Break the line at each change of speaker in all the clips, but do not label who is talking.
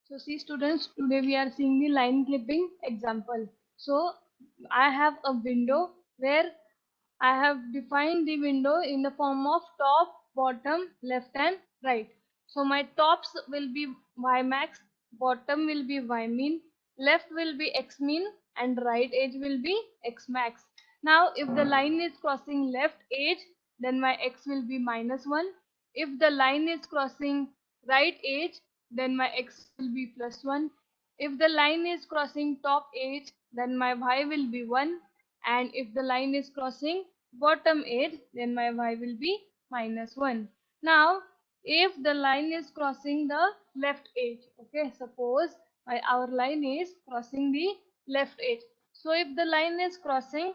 So see students, today we are seeing the line clipping example. So I have a window where I have defined the window in the form of top, bottom, left and right. So my tops will be y max, bottom will be y mean, left will be x mean and right edge will be x max. Now if the line is crossing left edge, then my x will be -1. If the line is crossing right edge, then my x will be +1. If the line is crossing top edge, then my y will be 1, and if the line is crossing bottom edge, then my y will be -1. Now if the line is crossing the left edge, okay, suppose our line is crossing the left edge. So if the line is crossing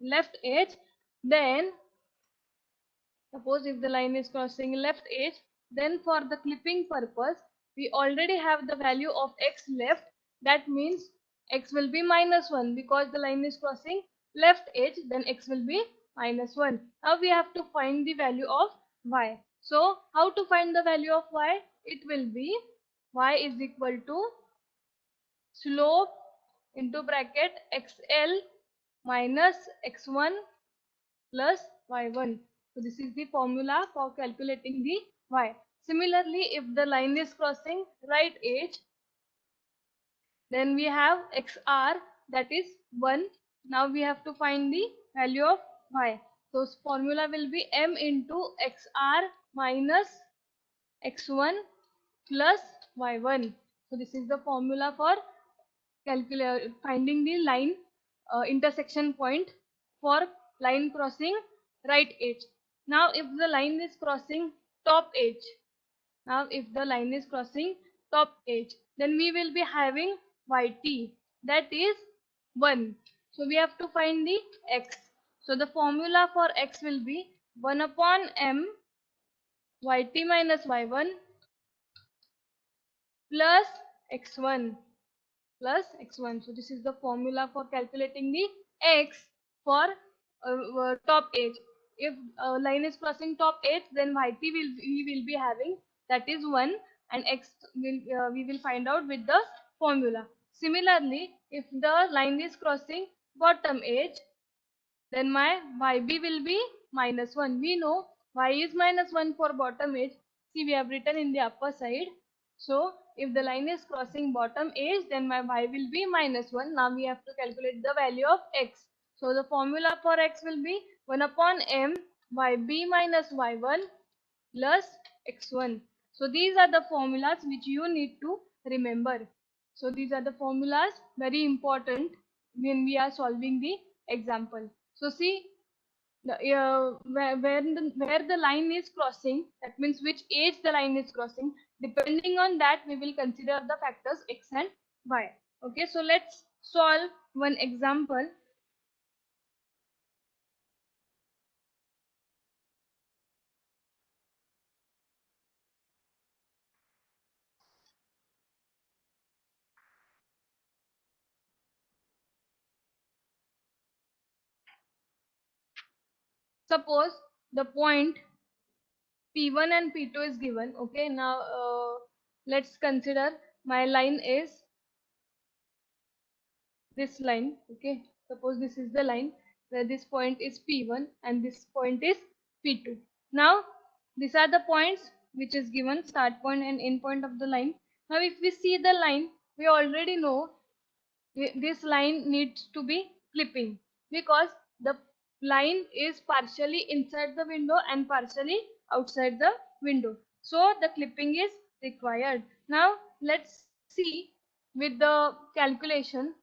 left edge, then suppose if the line is crossing left edge, then for the clipping purpose, we already have the value of x left. That means x will be -1 because the line is crossing left edge, then x will be -1. Now we have to find the value of y. So how to find the value of y? It will be y is equal to slope into bracket xl minus x1 plus y1. So this is the formula for calculating the y. Similarly, if the line is crossing right edge, then we have xr, that is 1. Now we have to find the value of y. So formula will be m into xr minus x1 plus y1. So this is the formula for finding the line intersection point for line crossing right edge. Now if the line is crossing top edge, then we will be having yt, that is 1. So we have to find the x. So the formula for x will be 1 upon m yt minus y1 plus x1 plus x1. So this is the formula for calculating the x for top edge. If line is crossing top edge, then yt we will be having, that is 1, and x will we will find out with the formula. Similarly, if the line is crossing bottom edge, then my yb will be -1. We know y is -1 for bottom edge. See, we have written in the upper side. So if the line is crossing bottom edge, then my y will be -1. Now we have to calculate the value of x. So the formula for x will be 1 upon m yb minus y1 plus x1. So these are the formulas which you need to remember. So these are the formulas very important when we are solving the example. So see, where the line is crossing, that means which edge the line is crossing, depending on that we will consider the factors x and y. Okay, so let's solve one example. Suppose the point P1 and P2 is given. Okay, now let's consider my line is this line. Okay, suppose this is the line where this point is P1 and this point is P2. Now these are the points which is given, start point and end point of the line. Now if we see the line, we already know this line needs to be clipping because the line is partially inside the window and partially outside the window. So the clipping is required. Now let's see with the calculation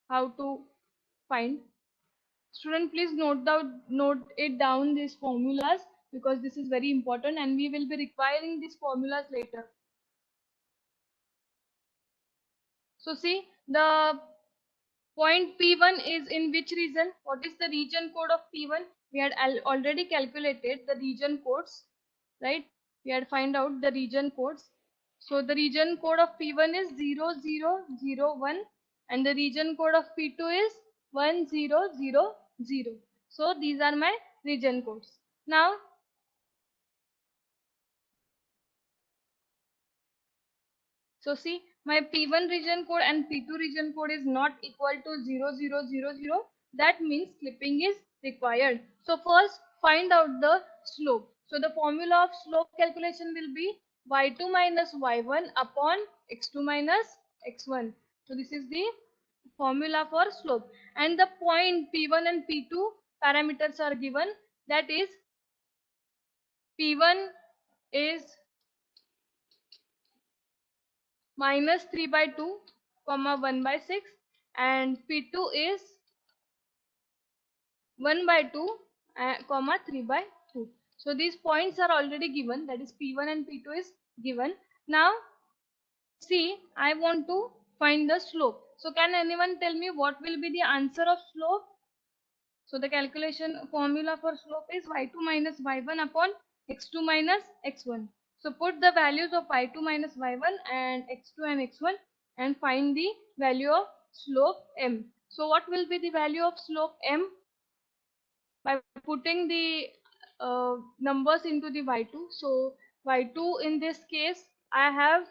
how to find. Student, please note it down, these formulas, because this is very important and we will be requiring these formulas later. So see, the point P1 is in which region? What is the region code of P1? We had already calculated the region codes, right? We had find out the region codes. So the region code of P1 is 0001 and the region code of P2 is 1000. So these are my region codes. Now so see, my P1 region code and P2 region code is not equal to 0, 0, 0, 0, that means clipping is required. So first find out the slope. So the formula of slope calculation will be y2 minus y1 upon x2 minus x1. So this is the formula for slope, and the point P1 and P2 parameters are given, that is P1 is minus 3 by 2 comma 1 by 6, and P2 is 1 by 2 comma 3 by 2. So these points are already given, that is P1 and P2 is given. Now see, I want to find the slope. So can anyone tell me what will be the answer of slope? So the calculation formula for slope is y2 minus y1 upon x2 minus x1. So put the values of y2 minus y1 and x2 and x1 and find the value of slope m. So what will be the value of slope m? By putting the numbers into the y2. So y2 in this case I have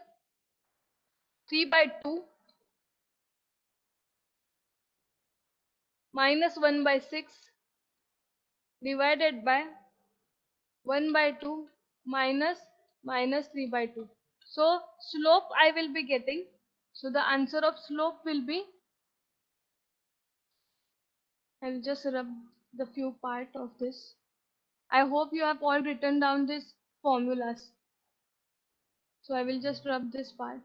3 by 2 minus 1 by 6 divided by 1 by 2 minus minus 3 by 2. So slope I will be getting. So the answer of slope will be, I will just rub the few part of this. I hope you have all written down these formulas. So I will just rub this part.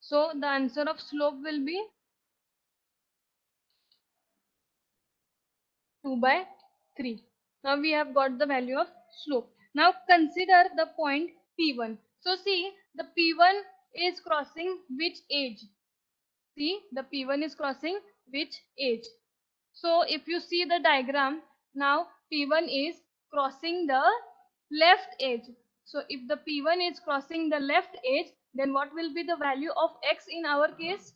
So the answer of slope will be 2 by 3. Now we have got the value of slope. Now consider the point P1. So see, the P1 is crossing which edge? See, the P1 is crossing which edge? So if you see the diagram, now P1 is crossing the left edge. So if the P1 is crossing the left edge, then what will be the value of x in our case?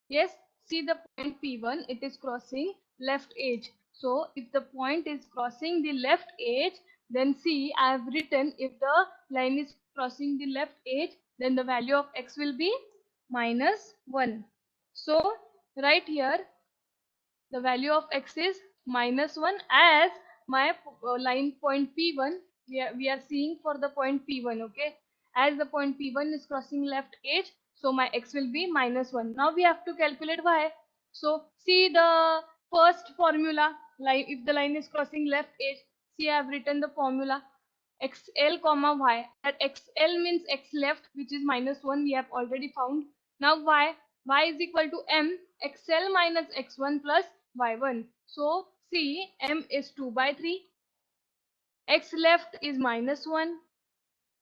Yes, see the point P1, it is crossing left edge. So if the point is crossing the left edge, then see, I have written, if the line is crossing the left edge, then the value of x will be minus 1. So right here the value of x is minus 1, as my line point P1, we are seeing for the point P1, okay, as the point P1 is crossing left edge, so my x will be minus 1. Now we have to calculate y. So see the first formula, line, if the line is crossing left edge, see I have written the formula xl comma y, that xl means x left, which is minus 1, we have already found. Now y is equal to m xl minus x1 plus y1. So see, m is 2 by 3, x left is minus 1,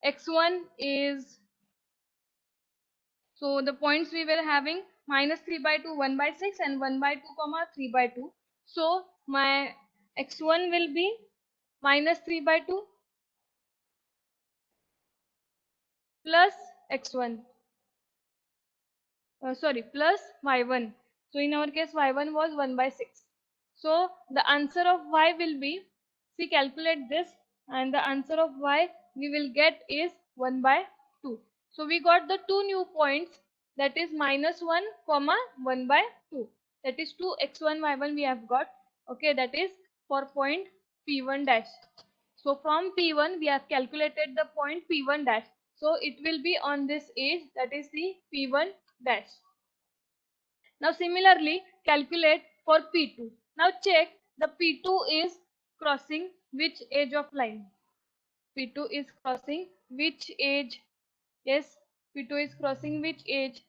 x1 is, so the points we were having minus 3 by 2, 1 by 6 and 1 by 2 comma 3 by 2. So my x1 will be minus 3 by 2 plus x1, sorry, plus y1. So in our case y1 was 1 by 6. So the answer of y will be, see, calculate this, and the answer of y we will get is 1 by 2. So we got the two new points, that is minus 1 comma 1 by 2, that is 2 x1 y1 we have got, okay, that is for point P1 dash. So from P1 we have calculated the point P1 dash. So it will be on this edge, that is the P1 dash. Now similarly calculate for P2. Now check, the P2 is crossing which edge of line? P2 is crossing which edge? Yes, P2 is crossing which edge?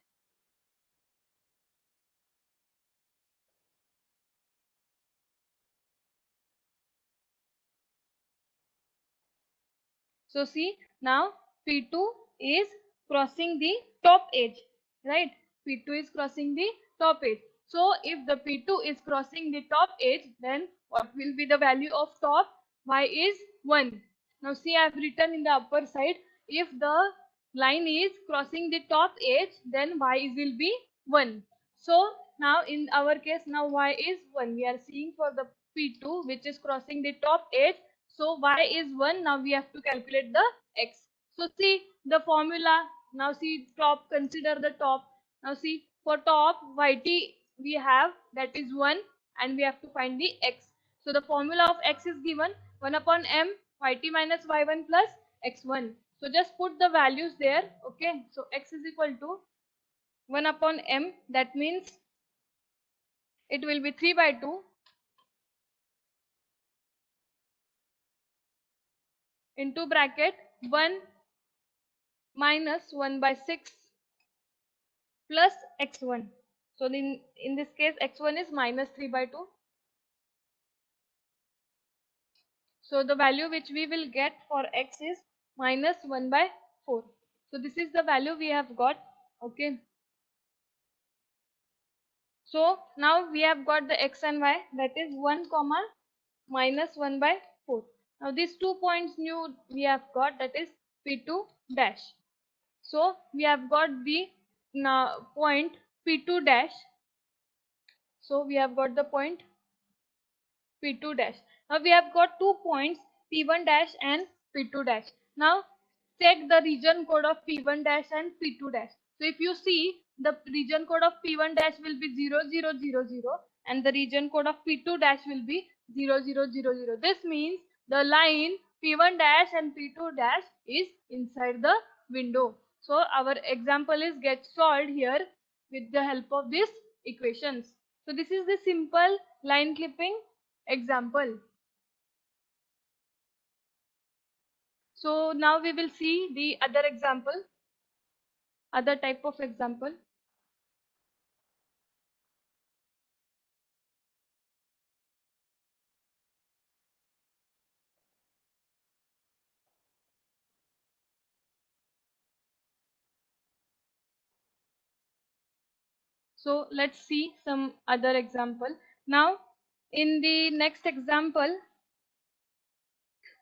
So see, now P2 is crossing the top edge, right? P2 is crossing the top edge. So if the P2 is crossing the top edge, then what will be the value of top? Y is 1. Now see, I have written in the upper side, if the line is crossing the top edge, then Y will be 1. So now in our case, now Y is 1. We are seeing for the P2 which is crossing the top edge. So Y is 1. Now we have to calculate the X. So see the formula. Now see top, consider the top. Now see for top YT we have, that is 1, and we have to find the X. So the formula of X is given 1 upon M YT minus Y1 plus X1. So just put the values there. Okay. So X is equal to 1 upon M. That means it will be 3 by 2 into bracket 1 minus 1 by 6 plus x1. So in this case x1 is minus 3 by 2. So the value which we will get for x is minus 1 by 4. So this is the value we have got. Okay. So now we have got the x and y, that is 1 comma minus 1 by 4. Now these 2 points new we have got, that is P2 dash. So we have got the point P2 dash. So we have got the point P2 dash. Now we have got 2 points P1 dash and P2 dash. Now check the region code of P1 dash and P2 dash. So if you see, the region code of P1 dash will be 0000 and the region code of P2 dash will be 0000. This means the line P1 dash and P2 dash is inside the window. So our example is get solved here with the help of these equations. So this is the simple line clipping example. So now we will see the other example, other type of example. So let's see some other example. Now in the next example,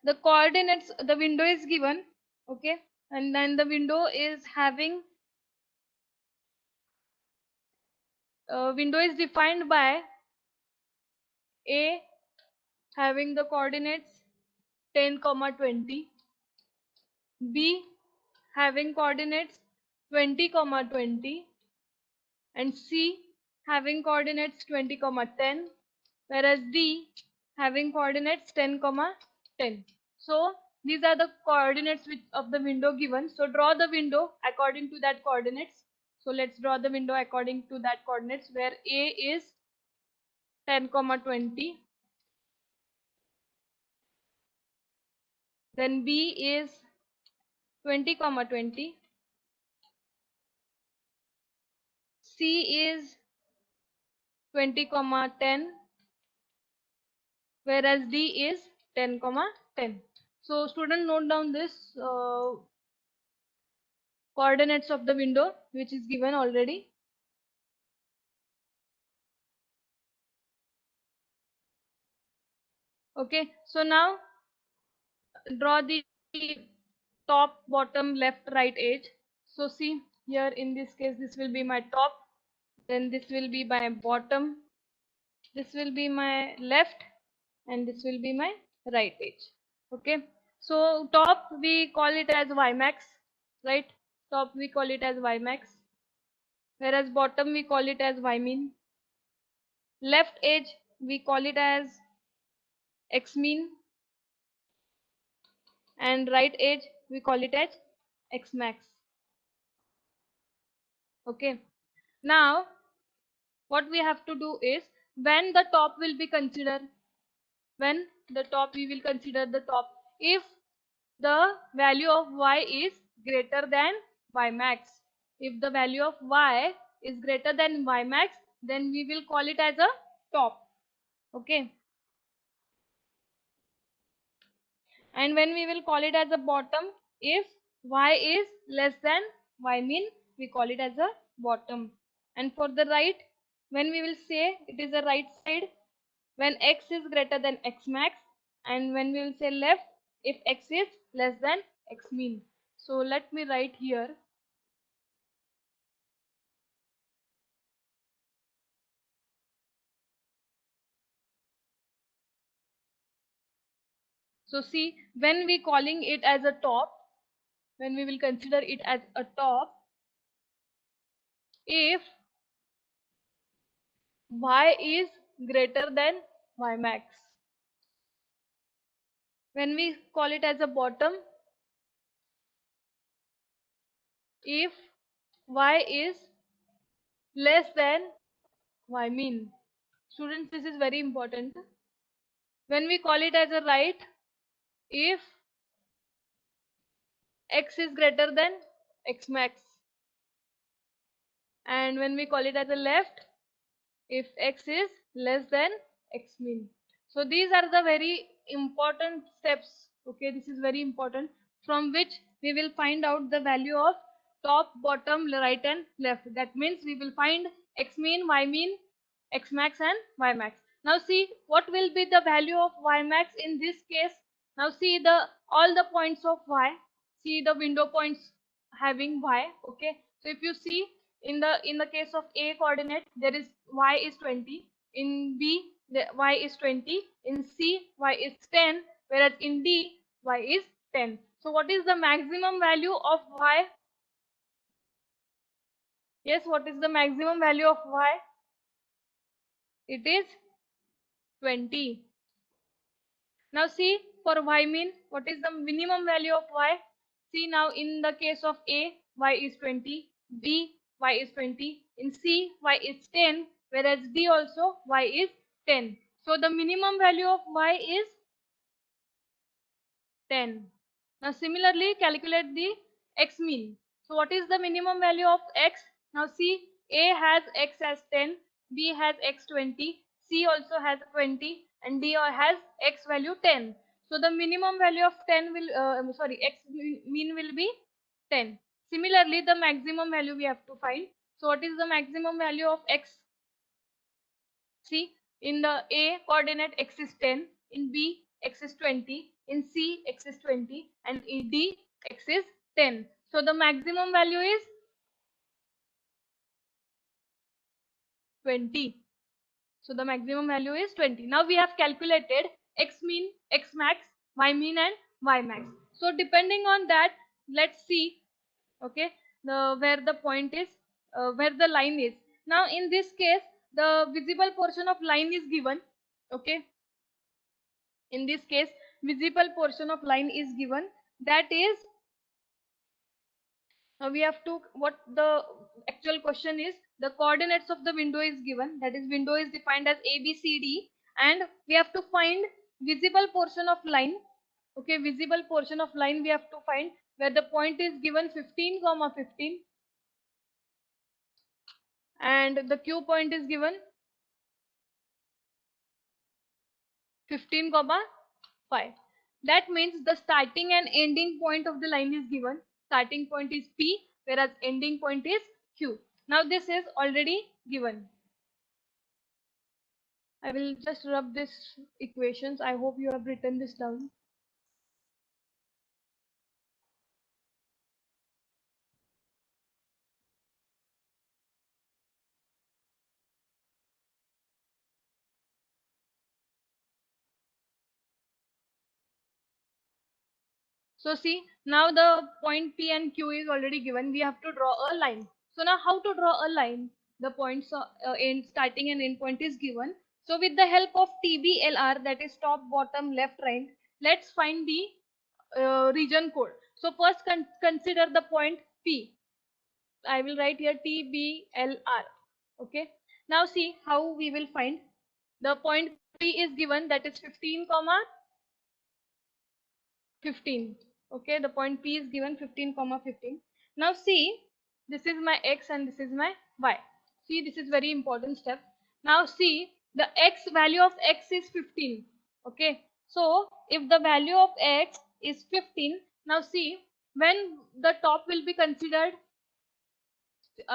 the coordinates, the window is given, okay, and then the window is having, window is defined by A having the coordinates 10 comma 20, B having coordinates 20 comma 20, and C having coordinates 20 comma 10, whereas D having coordinates 10 comma 10. So these are the coordinates which of the window given. So draw the window according to that coordinates. So let's draw the window according to that coordinates, where A is 10 comma 20, then B is 20 comma 20, C is 20 comma 10, whereas D is 10 comma 10. So student, note down this coordinates of the window which is given already. Okay, so now draw the top, bottom, left, right edge. So see here, in this case this will be my top, then this will be my bottom, this will be my left, and this will be my right edge. Okay, so top we call it as y max, right? Top we call it as y max, whereas bottom we call it as y min. Left edge we call it as x min, and right edge we call it as x max. Okay, now what we have to do is, when the top will be considered, when the top we will consider the top, if the value of y is greater than y max. If the value of y is greater than y max, then we will call it as a top. Okay, And when we will call it as a bottom, if y is less than y min, we call it as a bottom. And for the right, when we will say it is a right side, when x is greater than x max, and when we will say left, if x is less than x min. So let me write here. So see, when we calling it as a top, when we will consider it as a top, if y is greater than y max. When we call it as a bottom, if y is less than y min. Students, this is very important. When we call it as a right, if x is greater than x max. And when we call it as a left, if x is less than x min. So these are the very important steps. Okay, this is very important, from which we will find out the value of top, bottom, right and left. That means we will find x min, y min, x max and y max. Now see what will be the value of y max in this case. Now see the all the points of y. See the window points having y. Okay, so if you see in the case of a coordinate, there is y is 20, in b the y is 20, in c y is 10, whereas in d y is 10. So what is the maximum value of y? Yes, what is the maximum value of y? It is 20. Now see for y min, what is the minimum value of y? See now in the case of a, y is 20, b, y is 20, in c, y is 10, whereas d also y is 10. So the minimum value of y is 10. Now similarly calculate the x min. So what is the minimum value of x? Now see, a has x as 10, b has x 20, c also has 20 and d has x value 10. So the minimum value of 10 will x min will be 10. Similarly the maximum value we have to find. So what is the maximum value of x? See, in the A coordinate x is 10, in B x is 20, in C x is 20 and in D x is 10. So the maximum value is 20. So the maximum value is 20. Now we have calculated x min, x max, y min and y max. So depending on that, let's see, okay, where the point is, where the line is. Now in this case, the visible portion of line is given, okay. In this case, visible portion of line is given, that is, we have to, what the actual question is, the coordinates of the window is given, that is window is defined as ABCD, and we have to find visible portion of line. Okay, visible portion of line we have to find, where the point is given 15 comma 15 and the Q point is given 15 comma 5. That means the starting and ending point of the line is given. Starting point is P, whereas ending point is Q. Now this is already given. I will just rub this equations. I hope you have written this down. So see, now the point P and Q is already given. We have to draw a line. So now how to draw a line? The points in starting and end point is given. So with the help of TBLR, that is top, bottom, left, right, let's find the region code. So first consider the point P. I will write here TBLR. Okay. Now see how we will find the point P is given, that is 15 comma 15. Okay, the point P is given 15 comma 15. Now see, this is my x and this is my y. See, this is very important step. Now see, the x value of x is 15. Okay, So if the value of x is 15, now see when the top will be considered.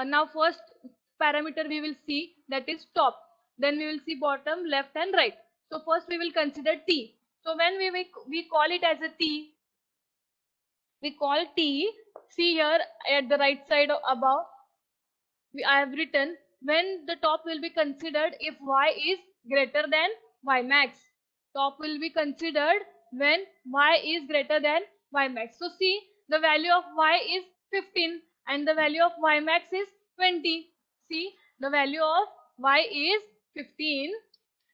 Now first parameter we will see, that is top, then we will see bottom, left and right. So first we will consider t. So when we call it as a t, we call t, see here at the right side above, I have written when the top will be considered if y is greater than y max. Top will be considered when y is greater than y max. So see, the value of y is 15 and the value of y max is 20. See, the value of y is 15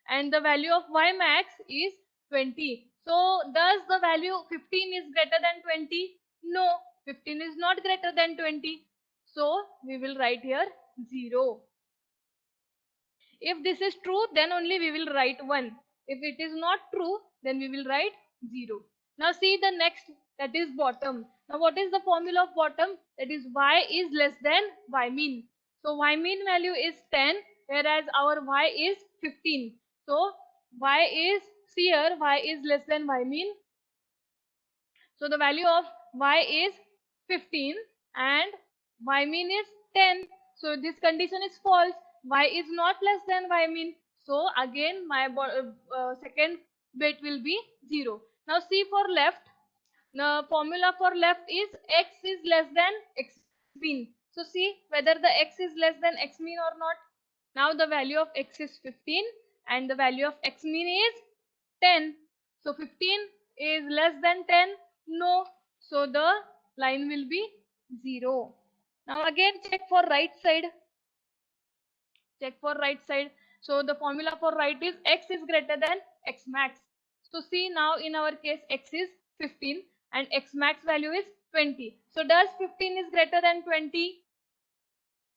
and the value of y max is 20. So does the value 15 is greater than 20? No, 15 is not greater than 20. So we will write here 0. If this is true, then only we will write 1. If it is not true, then we will write 0. Now see the next, that is bottom. Now what is the formula of bottom? That is y is less than y mean. So y mean value is 10, whereas our y is 15. So y is, see here, y is less than y mean. So the value of y is 15 and y mean is 10. So this condition is false. Y is not less than y mean. So again my second bit will be 0. Now see for left. The formula for left is x is less than x mean. So see whether the x is less than x mean or not. Now the value of x is 15 and the value of x mean is 10. So 15 is less than 10? No. So the line will be 0. Now again check for right side. Check for right side. So the formula for right is x is greater than x max. So see now in our case x is 15 and x max value is 20. So does 15 is greater than 20?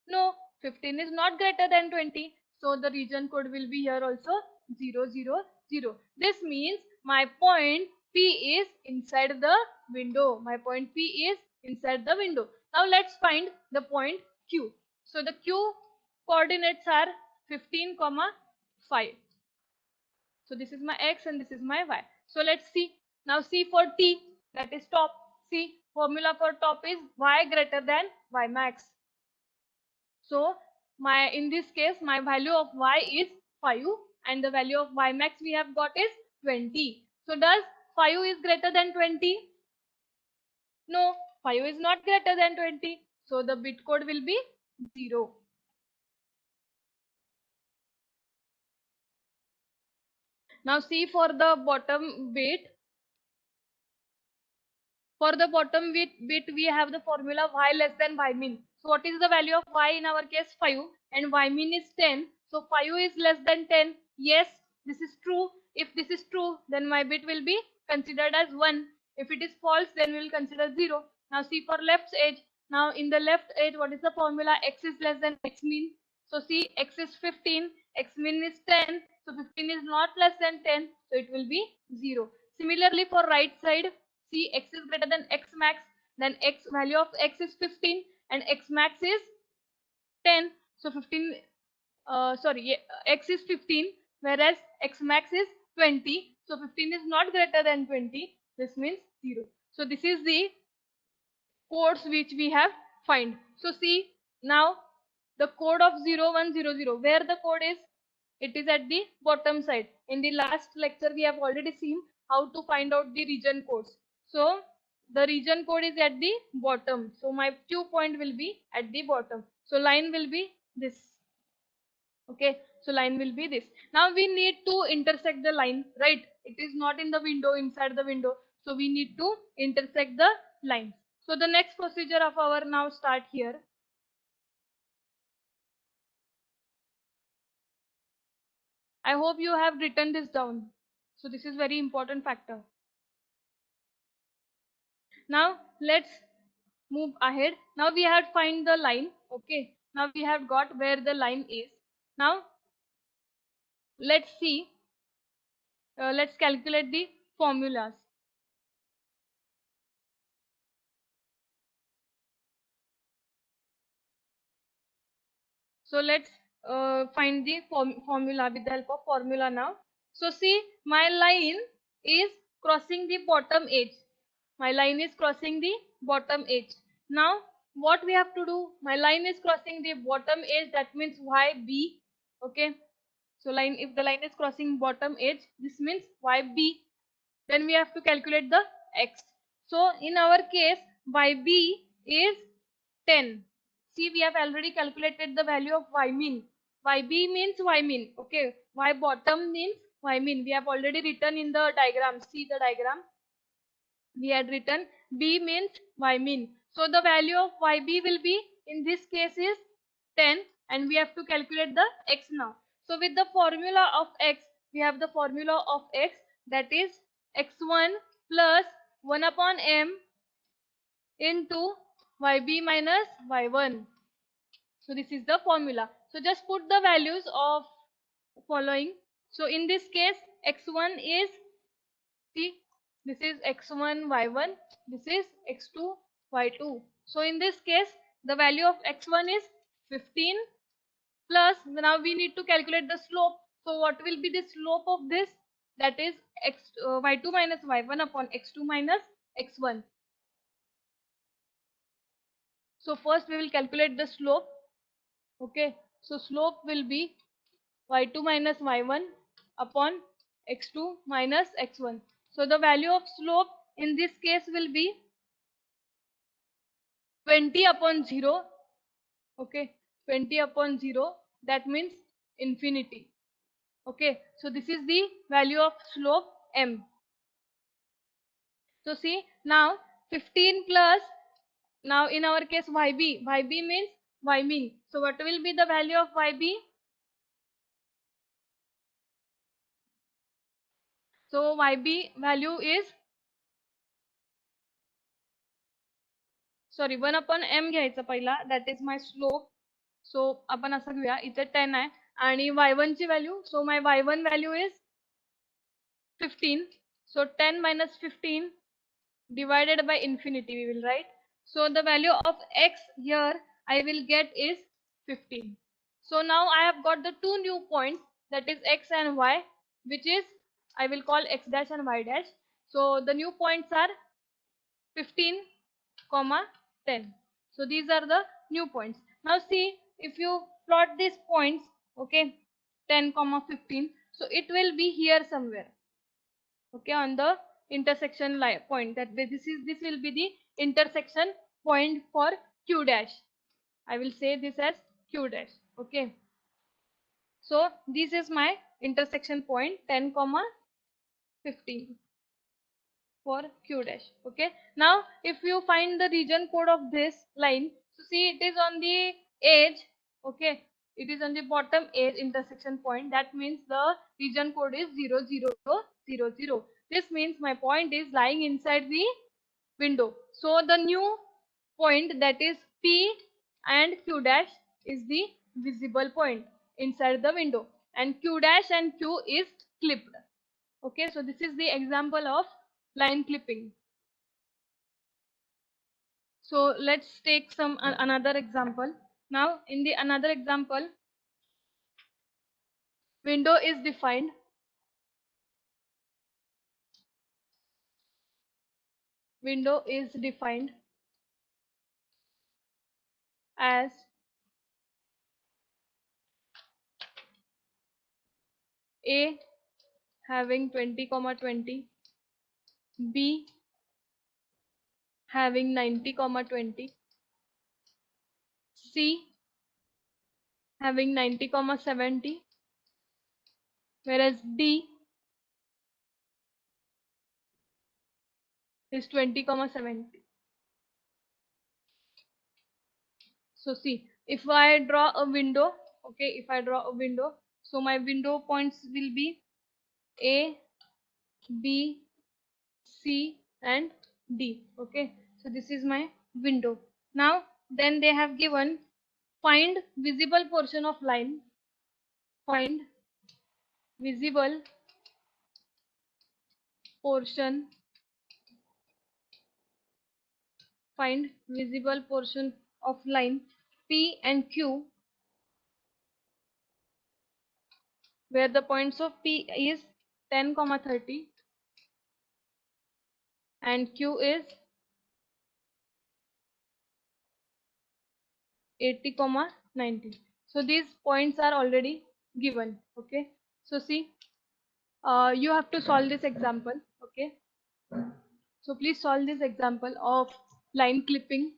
No, 15 is not greater than 20. So the region code will be here also 0, 0, 0. This means my point P is inside the window. My point P is inside the window. Now let's find the point Q. So the Q coordinates are 15, 5. So this is my x and this is my y. So let's see. Now see for T, that is top. See, formula for top is y greater than y max. So my, in this case my value of y is 5 and the value of y max we have got is 20. So does 5 is greater than 20? No, 5 is not greater than 20. So the bit code will be 0. Now see for the bottom bit. For the bottom bit, we have the formula y less than y mean. So what is the value of y in our case? 5 and y mean is 10. So 5 is less than 10. Yes, this is true. If this is true, then my bit will be considered as 1. If it is false, then we will consider 0. Now see for left edge. Now in the left edge, what is the formula? X is less than x mean. So see, x is 15, x mean is 10. So 15 is not less than 10. So it will be 0. Similarly for right side, see x is greater than x max, then x value of x is 15 and x max is 10. So 15, x is 15 whereas x max is 20. So 15 is not greater than 20. This means 0. So this is the codes which we have find. So see now the code of 0100, where the code is, it is at the bottom side. In the last lecture we have already seen how to find out the region codes. So the region code is at the bottom. So my Q point will be at the bottom. So line will be this. Okay, so line will be this. Now we need to intersect the line, right? It is not in the window, inside the window. So we need to intersect the line. So the next procedure of our now start here. I hope you have written this down. So this is very important factor. Now let's move ahead. Now we have find the line. Okay, now we have got where the line is. Now let's see, let's calculate the formulas. So let's find the formula with the help of formula now. So see, my line is crossing the bottom edge. My line is crossing the bottom edge. Now what we have to do? My line is crossing the bottom edge, that means YB. Okay. So line, if the line is crossing bottom edge, this means YB. Then we have to calculate the X. So in our case, YB is 10. See, we have already calculated the value of Y mean. YB means Y mean. Okay. Y bottom means Y mean. We have already written in the diagram. See the diagram. We had written B means Y mean. So the value of YB will be, in this case, is 10, and we have to calculate the X now. So with the formula of X, we have the formula of X, that is X1 plus 1 upon M into YB minus Y1. So this is the formula. So just put the values of following. So in this case, X1 is, see, this is X1 Y1, this is X2 Y2. So in this case, the value of X1 is 15, plus now we need to calculate the slope. So what will be the slope of this? That is Y2 minus Y1 upon X2 minus X1. So first we will calculate the slope. Okay, so slope will be Y2 minus Y1 upon X2 minus X1. So the value of slope in this case will be 20 upon 0. Okay, 20 upon 0, that means infinity. Okay, so this is the value of slope M. So see, now 15 plus, now in our case YB means Y mean. So what will be the value of YB? So YB value is, sorry 1 upon M घ्यायचा पहिला, that is my slope. सो आपण असं घेऊया, इथे 10 आहे आणि y1 ची value, so my y1 value is 15. So 10 minus 15 divided by infinity we will write. So the value of X here I will get is 15. So now I have got the two new points, that is X and Y, which is I will call X dash and Y dash. So the new points are 15, comma 10. So these are the new points. Now see, if you plot these points, okay, 10 comma 15, so it will be here somewhere, okay, on the intersection line point, that this will be the intersection point for Q dash. I will say this as Q dash. Okay, so this is my intersection point 10 comma 15 for Q dash. Okay, now if you find the region code of this line, so see, it is on the edge. Okay, it is on the bottom edge intersection point, that means the region code is 0 0 0 0. This means my point is lying inside the window. So the new point, that is P and Q dash, is the visible point inside the window, and Q dash and Q is clipped. Okay, so this is the example of line clipping. So let's take some another example. Now in the another example, window is defined. Window is defined as A having 20 comma 20, B having 90 comma 20, C having 90 comma 70, whereas D is 20 comma 70. So see, if I draw a window, okay, if I draw a window, so my window points will be A, B, C and D. Okay, so this is my window. Now then they have given, find visible portion of line, find visible portion, find visible portion of line P and Q, where the points of P is 10 comma 30 and Q is 80, 90. So these points are already given. Okay. So see, you have to solve this example. Okay. So please solve this example of line clipping.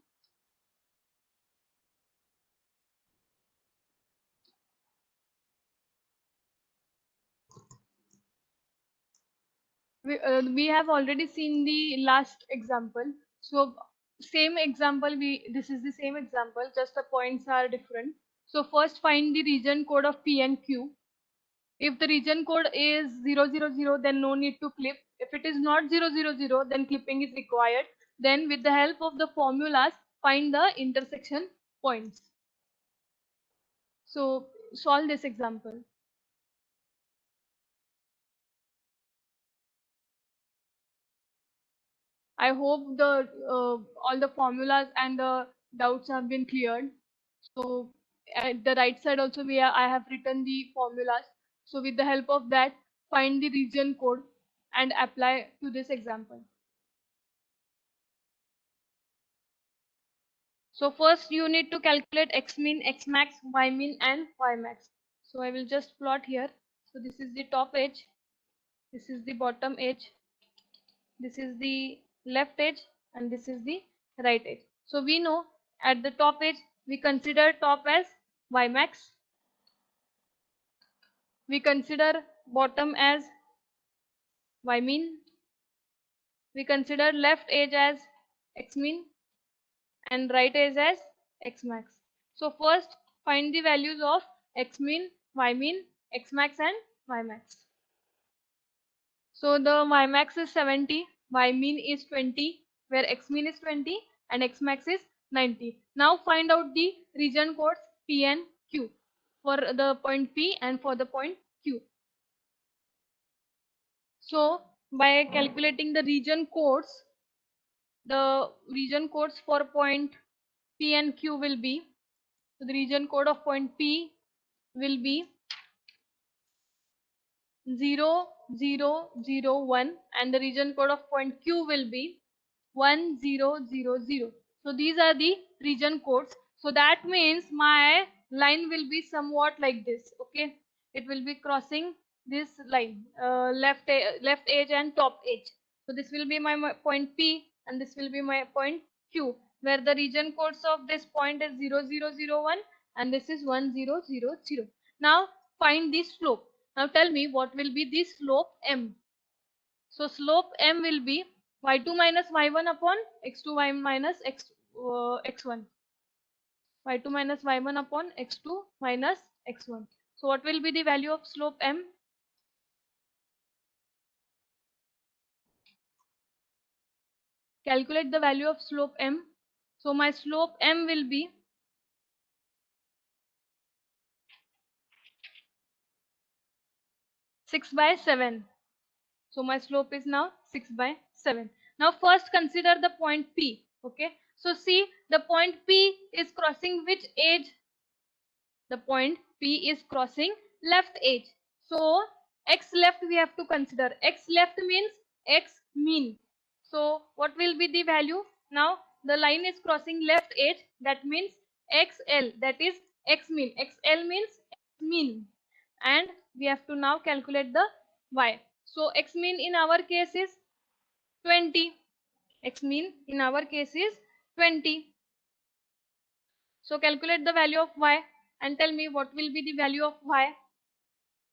We have already seen the last example. So same example, this is the same example, just the points are different. So first find the region code of P and Q. If the region code is 000, then no need to clip. If it is not 000, then clipping is required. Then with the help of the formulas, find the intersection points. So solve this example. I hope the all the formulas and the doubts have been cleared. So at the right side also I have written the formulas. So with the help of that, find the region code and apply to this example. So first you need to calculate x min, x max, y min and y max. So I will just plot here. So this is the top edge, this is the bottom edge, this is the left edge and this is the right edge. So we know at the top edge we consider top as y max, we consider bottom as y min, we consider left edge as x min and right edge as x max. So first find the values of x min, y min, x max and y max. So the y max is 70, y min is 20, where x min is 20 and x max is 90. Now find out the region codes P and Q for the point P and for the point Q. So by calculating the region codes for point P and Q will be, so the region code of point P will be 0001 and the region code of point Q will be 1000. So these are the region codes. So that means my line will be somewhat like this. Okay, it will be crossing this line, left edge and top edge. So this will be my point P and this will be my point Q, where the region codes of this point is 0001 and this is 1000. Now find the slope. Now tell me what will be the slope M. So slope M will be y2 minus y1 upon x2 y minus x1. y2 minus y1 upon x2 minus x1. So what will be the value of slope M? Calculate the value of slope M. So my slope M will be 6 by 7. So my slope is now 6 by 7. Now first consider the point P. Okay. So see, the point P is crossing which edge? The point P is crossing left edge. So x left we have to consider. X left means x mean. So what will be the value? Now the line is crossing left edge. That means xl. That is x mean. xl means x mean. And we have to now calculate the y. So x mean in our case is 20. X mean in our case is 20. So calculate the value of y and tell me what will be the value of y.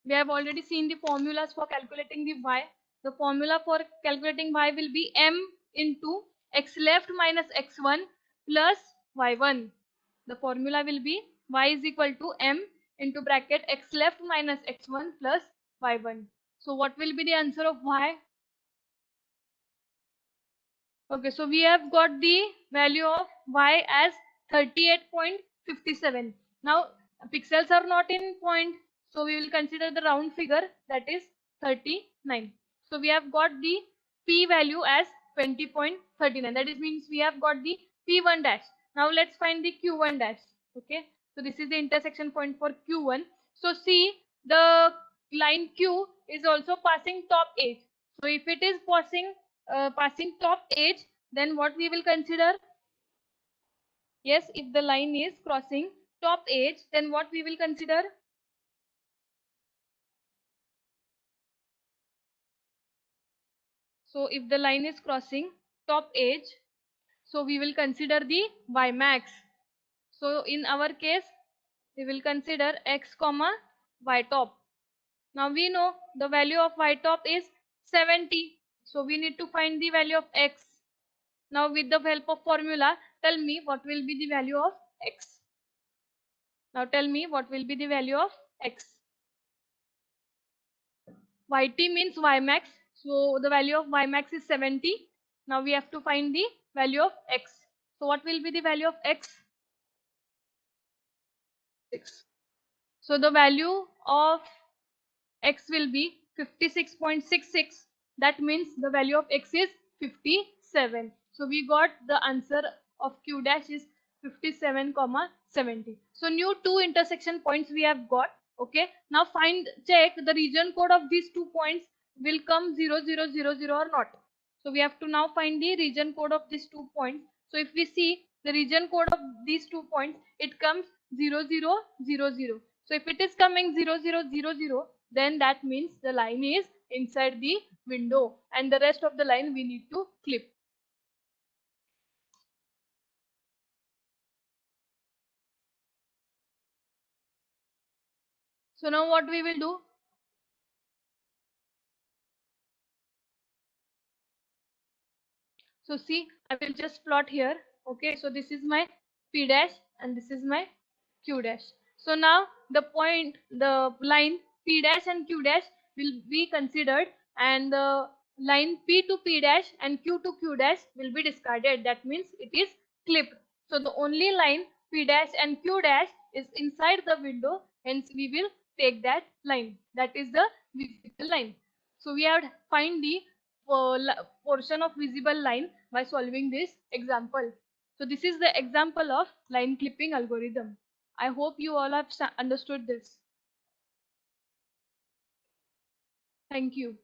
We have already seen the formulas for calculating the y. The formula for calculating y will be m into x left minus x1 plus y1. The formula will be y is equal to m into bracket x left minus x1 plus y1. So what will be the answer of y? Okay, so we have got the value of y as 38.57. Now pixels are not in point, so we will consider the round figure, that is 39. So we have got the p value as 20.39. That is means we have got the p1 dash. Now let's find the q1 dash. Okay, so this is the intersection point for q1. So see, the line q is also passing top edge. So if it is passing passing top edge, then what we will consider? Yes, if the line is crossing top edge, then what we will consider? So if the line is crossing top edge, so we will consider the y max. So in our case, we will consider x comma y top. Now we know the value of y top is 70. So we need to find the value of x. Now with the help of formula, tell me what will be the value of x. Now tell me what will be the value of x. Yt means y max. So the value of y max is 70. Now we have to find the value of x. So what will be the value of x? 6. So the value of x will be 56.66. That means the value of x is 57. So we got the answer of q dash is 57 comma 70. So new two intersection points we have got. Okay, now check the region code of these 2 points will come 0000 or not. So we have to now find the region code of these 2 points. So if we see the region code of these 2 points, it comes 0000. So if it is coming 0000, then that means the line is inside the window and the rest of the line we need to clip. So now what we will do? So see, I will just plot here. Okay, so this is my P dash and this is my Q dash. So now the line P dash and Q dash will be considered, and the line P to P dash and Q to Q dash will be discarded. That means it is clipped. So the only line P dash and Q dash is inside the window, hence we will take that line. That is the visible line. So we have find the portion of visible line by solving this example. So this is the example of line clipping algorithm. I hope you all have understood this. Thank you.